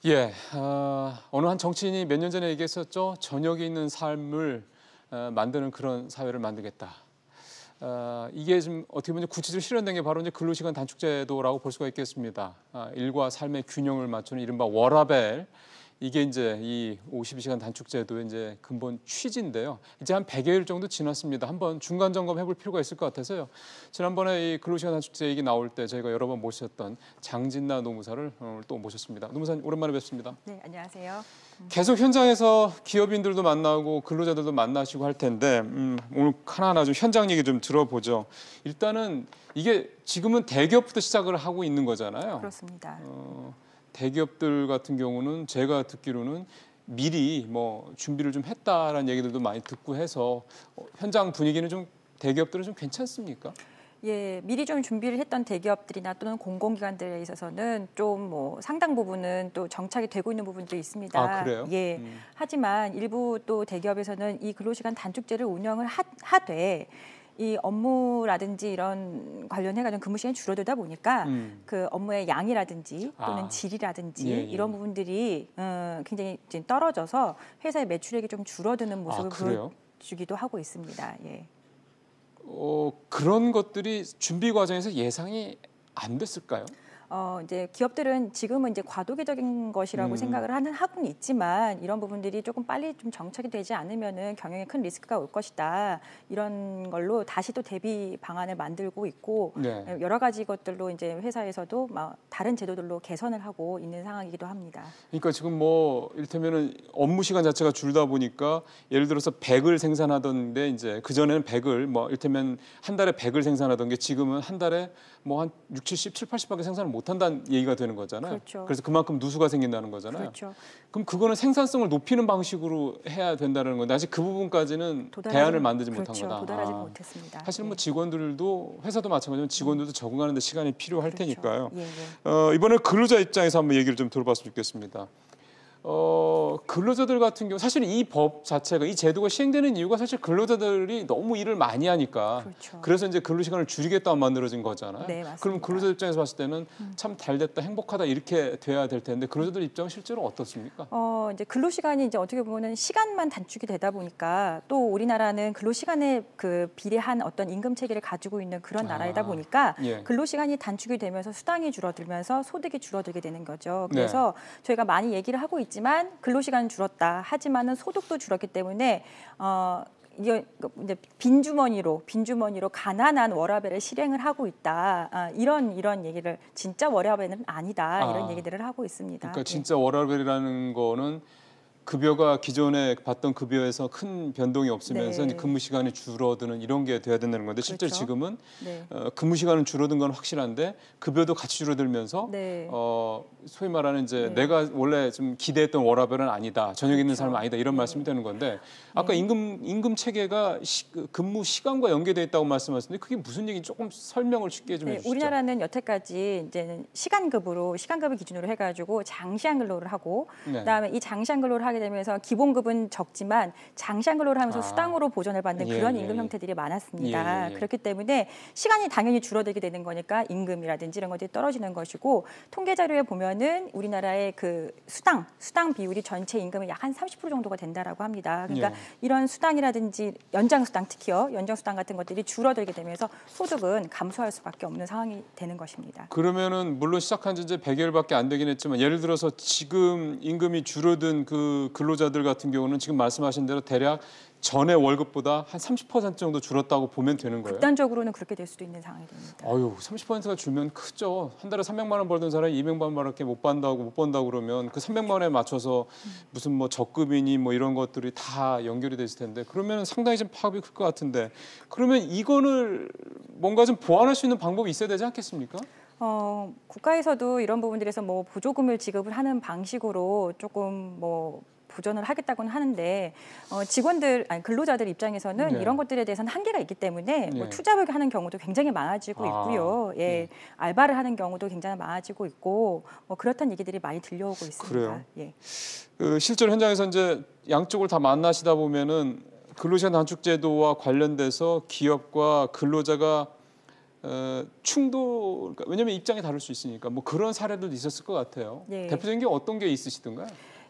예, 어느 한 정치인이 몇 년 전에 얘기했었죠. 저녁에 있는 삶을 만드는 그런 사회를 만들겠다. 이게 좀 어떻게 보면 구체적으로 실현된 게 바로 이제 근로시간 단축제도라고 볼 수가 있겠습니다. 일과 삶의 균형을 맞추는 이른바 워라밸. 이게 이제 이 52시간 단축제도의 이제 근본 취지인데요. 이제 한 100여일 정도 지났습니다. 한번 중간 점검해볼 필요가 있을 것 같아서요. 지난번에 이 근로시간 단축제 얘기 나올 때 저희가 여러 번 모셨던 장진나 노무사를 오늘 또 모셨습니다. 노무사님 오랜만에 뵙습니다. 네, 안녕하세요. 계속 현장에서 기업인들도 만나고 근로자들도 만나시고 할 텐데 오늘 하나하나 좀 현장 얘기 좀 들어보죠. 일단은 이게 지금은 대기업부터 시작을 하고 있는 거잖아요. 그렇습니다. 대기업들 같은 경우는 제가 듣기로는 미리 뭐 준비를 좀 했다라는 얘기들도 많이 듣고 해서 현장 분위기는 좀 대기업들은 좀 괜찮습니까? 예, 미리 좀 준비를 했던 대기업들이나 또는 공공기관들에 있어서는 좀 뭐 상당 부분은 또 정착이 되고 있는 부분도 있습니다. 아, 그래요? 예. 하지만 일부 또 대기업에서는 이 근로시간 단축제를 운영을 하되 이 업무라든지 이런 관련해가지고 근무 시간이 줄어들다 보니까 그 업무의 양이라든지 또는 질이라든지 예. 이런 부분들이 굉장히 이제 떨어져서 회사의 매출액이 좀 줄어드는 모습을 보여주기도 하고 있습니다. 예. 그런 것들이 준비 과정에서 예상이 안 됐을까요? 이제 기업들은 지금은 이제 과도기적인 것이라고 생각을 하고는 있지만 이런 부분들이 조금 빨리 좀 정착이 되지 않으면은 경영에 큰 리스크가 올 것이다. 이런 걸로 다시 또 대비 방안을 만들고 있고 네. 여러 가지 것들로 이제 회사에서도 막 다른 제도들로 개선을 하고 있는 상황이기도 합니다. 그러니까 지금 뭐 이를테면은 업무 시간 자체가 줄다 보니까 예를 들어서 100을 생산하던데 이제 그 전에는 100을 뭐 이를테면 한 달에 100을 생산하던 게 지금은 한 달에 뭐 한 60, 70, 7, 80밖에 생산을 못 한다는 얘기가 되는 거잖아요. 그렇죠. 그래서 그만큼 누수가 생긴다는 거잖아요. 그렇죠. 그럼 그거는 생산성을 높이는 방식으로 해야 된다는 건데 아직 그 부분까지는 대안을 만들지 못한 거다. 도달하지 못했습니다. 사실 뭐 직원들도 회사도 마찬가지로 직원들도 적응하는 데 시간이 필요할 테니까요. 예. 이번에 근로자 입장에서 한번 얘기를 좀 들어봤으면 좋겠습니다. 근로자들 같은 경우 사실 이 법 자체가 이 제도가 시행되는 이유가 사실 근로자들이 너무 일을 많이 하니까 그렇죠. 그래서 이제 근로시간을 줄이겠다 만들어진 거잖아요. 네, 맞습니다. 그럼 근로자 입장에서 봤을 때는 참 잘됐다, 행복하다 이렇게 돼야 될 텐데 근로자들 입장은 실제로 어떻습니까? 이제 근로시간이 이제 어떻게 보면은 시간만 단축이 되다 보니까 또 우리나라는 근로시간에 그 비례한 어떤 임금 체계를 가지고 있는 그런 나라이다 보니까 예. 근로시간이 단축이 되면서 수당이 줄어들면서 소득이 줄어들게 되는 거죠. 그래서 저희가 많이 얘기를 하고 있지만 근로시간은 줄었다. 하지만은 소득도 줄었기 때문에 이게 이제 빈주머니로 가난한 워라밸을 실행을 하고 있다. 이런 얘기를 진짜 워라밸은 아니다. 이런 얘기들을 하고 있습니다. 그러니까 진짜 워라밸이라는 거는 급여가 기존에 받던 급여에서 큰 변동이 없으면서 이제 근무 시간이 줄어드는 이런 게 돼야 된다는 건데 실제로 그렇죠. 지금은 근무 시간은 줄어든 건 확실한데 급여도 같이 줄어들면서 소위 말하는 이제 내가 원래 좀 기대했던 워라밸은 아니다. 저녁에 있는 삶은 아니다. 이런 말씀이 되는 건데 아까 임금 체계가 근무 시간과 연계돼 있다고 말씀하셨는데 그게 무슨 얘기인지 조금 설명을 쉽게 좀 해주시죠. 우리나라는 여태까지 이제는 시간급을 기준으로 해가지고 장시간 근로를 하고 그다음에 이 장시간 근로를 하게 되면서 기본급은 적지만 장시간 근로를 하면서 수당으로 보전을 받는 그런 임금 형태들이 많았습니다. 그렇기 때문에 시간이 당연히 줄어들게 되는 거니까 임금이라든지 이런 것들이 떨어지는 것이고 통계 자료에 보면은 우리나라의 그 수당 비율이 전체 임금의 약 한 30% 정도가 된다라고 합니다. 그러니까 이런 수당이라든지 연장수당 특히요. 연장수당 같은 것들이 줄어들게 되면서 소득은 감소할 수밖에 없는 상황이 되는 것입니다. 그러면은 물론 시작한 지 이제 100여일밖에 안 되긴 했지만 예를 들어서 지금 임금이 줄어든 그 근로자들 같은 경우는 지금 말씀하신 대로 대략 전에 월급보다 한 30% 정도 줄었다고 보면 되는 거예요? 극단적으로는 그렇게 될 수도 있는 상황이 됩니다. 30%가 줄면 크죠. 한 달에 300만 원 벌던 사람이 200만 원밖에 못 번다고 그러면 그 300만 원에 맞춰서 무슨 뭐 적금이니 뭐 이런 것들이 다 연결이 됐을 텐데 그러면 상당히 좀 파급이 클 것 같은데 그러면 이거를 뭔가 좀 보완할 수 있는 방법이 있어야 되지 않겠습니까? 국가에서도 이런 부분들에서 뭐 보조금을 지급을 하는 방식으로 조금 뭐 보전을 하겠다고는 하는데 근로자들 입장에서는 이런 것들에 대해서는 한계가 있기 때문에 뭐 투잡을 하는 경우도 굉장히 많아지고 있고요. 알바를 하는 경우도 굉장히 많아지고 있고 뭐 그렇다는 얘기들이 많이 들려오고 있습니다. 그래요. 실제로 현장에서 이제 양쪽을 다 만나시다 보면은 근로시간 단축제도와 관련돼서 기업과 근로자가 충돌, 그러니까 왜냐하면 입장이 다를 수 있으니까 뭐 그런 사례들도 있었을 것 같아요. 네. 대표적인 게 어떤 게 있으시던가요?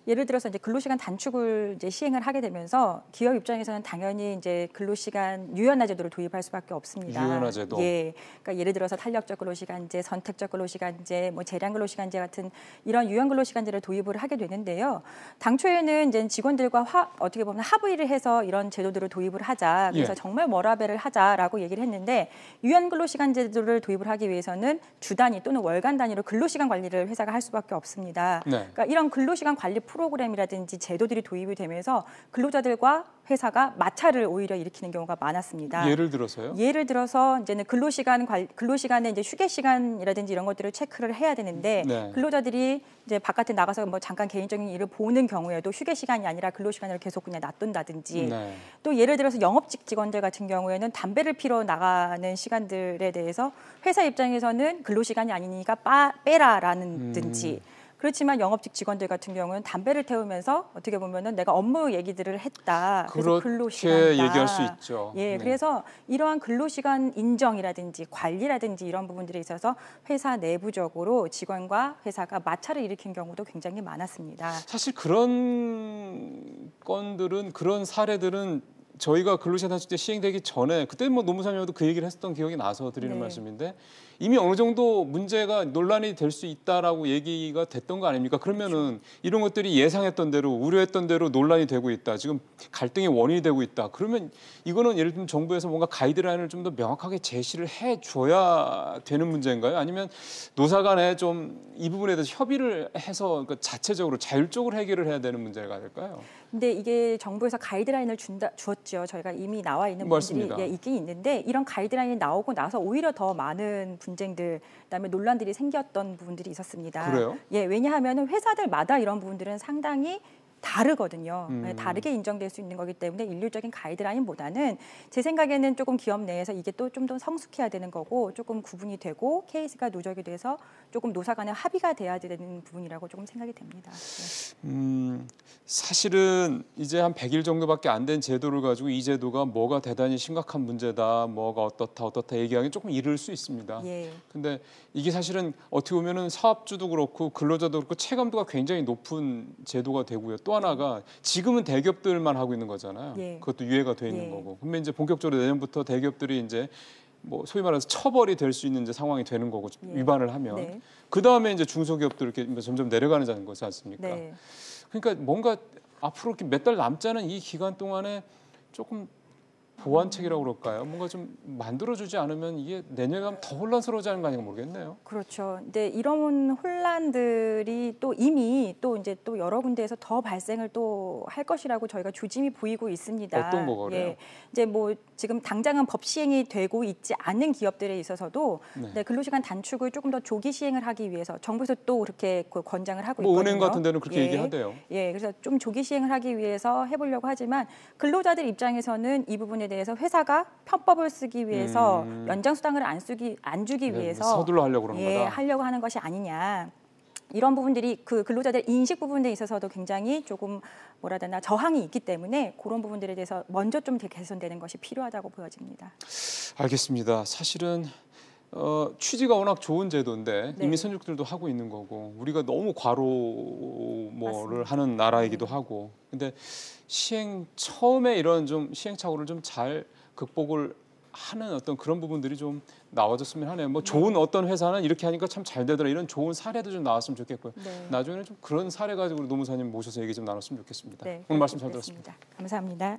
예를 들어서 이제 근로시간 단축을 이제 시행을 하게 되면서 기업 입장에서는 당연히 이제 근로시간 유연화 제도를 도입할 수밖에 없습니다. 유연화 제도. 예, 그러니까 예를 들어서 탄력적 근로시간제, 선택적 근로시간제, 뭐 재량 근로시간제 같은 이런 유연 근로시간제를 도입을 하게 되는데요. 당초에는 이제 직원들과 어떻게 보면 합의를 해서 이런 제도들을 도입을 하자. 그래서 예. 정말 워라밸을 하자라고 얘기를 했는데 유연 근로시간 제도를 도입을 하기 위해서는 주 단위 또는 월간 단위로 근로시간 관리를 회사가 할 수밖에 없습니다. 네. 그러니까 이런 근로시간 관리 프로그램이라든지 제도들이 도입이 되면서 근로자들과 회사가 마찰을 오히려 일으키는 경우가 많았습니다. 예를 들어서요? 예를 들어서 이제는 근로시간에 이제 휴게 시간이라든지 이런 것들을 체크를 해야 되는데 네. 근로자들이 이제 바깥에 나가서 뭐 잠깐 개인적인 일을 보는 경우에도 휴게 시간이 아니라 근로 시간을 계속 그냥 놔둔다든지 네. 또 예를 들어서 영업직 직원들 같은 경우에는 담배를 피러 나가는 시간들에 대해서 회사 입장에서는 근로 시간이 아니니까 빼라라는 든지 그렇지만 영업직 직원들 같은 경우는 담배를 태우면서 어떻게 보면은 내가 업무 얘기들을 했다. 그래서 근로시간이다. 얘기할 수 있죠. 예, 네. 그래서 이러한 근로시간 인정이라든지 관리라든지 이런 부분들에 있어서 회사 내부적으로 직원과 회사가 마찰을 일으킨 경우도 굉장히 많았습니다. 사실 그런 건들은 그런 사례들은 저희가 근로시간 단축제 시행되기 전에 그때 뭐 노무사님도 그 얘기를 했었던 기억이 나서 드리는 네. 말씀인데 이미 어느 정도 문제가 논란이 될 수 있다라고 얘기가 됐던 거 아닙니까? 그러면은 이런 것들이 예상했던 대로 우려했던 대로 논란이 되고 있다. 지금 갈등의 원인이 되고 있다. 그러면 이거는 예를 들면 정부에서 뭔가 가이드라인을 좀 더 명확하게 제시를 해줘야 되는 문제인가요? 아니면 노사 간에 좀 이 부분에 대해서 협의를 해서 그러니까 자체적으로 자율적으로 해결을 해야 되는 문제가 될까요? 근데 이게 정부에서 가이드라인을 주었죠. 저희가 이미 나와 있는 부분들이 맞습니다. 있긴 있는데 이런 가이드라인이 나오고 나서 오히려 더 많은 분쟁들, 그다음에 논란들이 생겼던 부분들이 있었습니다. 그래요? 예, 왜냐하면 회사들마다 이런 부분들은 상당히 다르거든요. 다르게 인정될 수 있는 거기 때문에 일률적인 가이드라인보다는 제 생각에는 조금 기업 내에서 이게 또 좀 더 성숙해야 되는 거고 조금 구분이 되고 케이스가 누적이 돼서 조금 노사 간의 합의가 돼야 되는 부분이라고 조금 생각이 됩니다. 네. 사실은 이제 한 100일 정도밖에 안 된 제도를 가지고 이 제도가 뭐가 대단히 심각한 문제다, 뭐가 어떻다 얘기하기 조금 이를 수 있습니다. 예. 근데 이게 사실은 어떻게 보면은 사업주도 그렇고 근로자도 그렇고 체감도가 굉장히 높은 제도가 되고요. 또 하나가 지금은 대기업들만 하고 있는 거잖아요. 예. 그것도 유예가 돼 있는 예. 거고. 그러면 이제 본격적으로 내년부터 대기업들이 이제 뭐 소위 말해서 처벌이 될 수 있는 이제 상황이 되는 거고 예. 위반을 하면 네. 그 다음에 이제 중소기업들 이렇게 점점 내려가는 거지 않습니까? 네. 그러니까 뭔가 앞으로 이렇게 몇 달 남지 않은 이 기간 동안에 조금 보완책이라고 그럴까요? 뭔가 좀 만들어주지 않으면 이게 내년에 가면 더 혼란스러워지 않은 거 아닌가 모르겠네요. 그렇죠. 근데 이런 혼란들이 또 이미 또 이제 또 여러 군데에서 더 발생을 또 할 것이라고 저희가 조짐이 보이고 있습니다. 어떤 거가 그래요? 예, 이제 뭐 지금 당장은 법 시행이 되고 있지 않은 기업들에 있어서도 네. 네, 근로시간 단축을 조금 더 조기 시행을 하기 위해서 정부에서 또 그렇게 그 권장을 하고 뭐 있거든요. 은행 같은 데는 그렇게 얘기하대요. 예, 그래서 좀 조기 시행을 하기 위해서 해보려고 하지만 근로자들 입장에서는 이 부분에 대해서 회사가 편법을 쓰기 위해서 연장 수당을 안 주기 네, 위해서 서둘러 하려고 그런 예, 거다. 하려고 하는 것이 아니냐. 이런 부분들이 그 근로자들의 인식 부분에 있어서도 굉장히 조금 뭐라 해야 되나 저항이 있기 때문에 그런 부분들에 대해서 먼저 좀 개선되는 것이 필요하다고 보여집니다. 알겠습니다. 사실은 취지가 워낙 좋은 제도인데 네. 이미 선진국들도 하고 있는 거고 우리가 너무 과로를 맞습니다. 하는 나라이기도 하고 근데 처음에 이런 좀 시행착오를 좀 잘 극복을 하는 어떤 그런 부분들이 좀 나와줬으면 하네요. 뭐 좋은 어떤 회사는 이렇게 하니까 참 잘 되더라 이런 좋은 사례도 좀 나왔으면 좋겠고요. 네. 나중에는 좀 그런 사례 가지고 노무사님 모셔서 얘기 좀 나눴으면 좋겠습니다. 네, 오늘 말씀 잘 들었습니다. 감사합니다.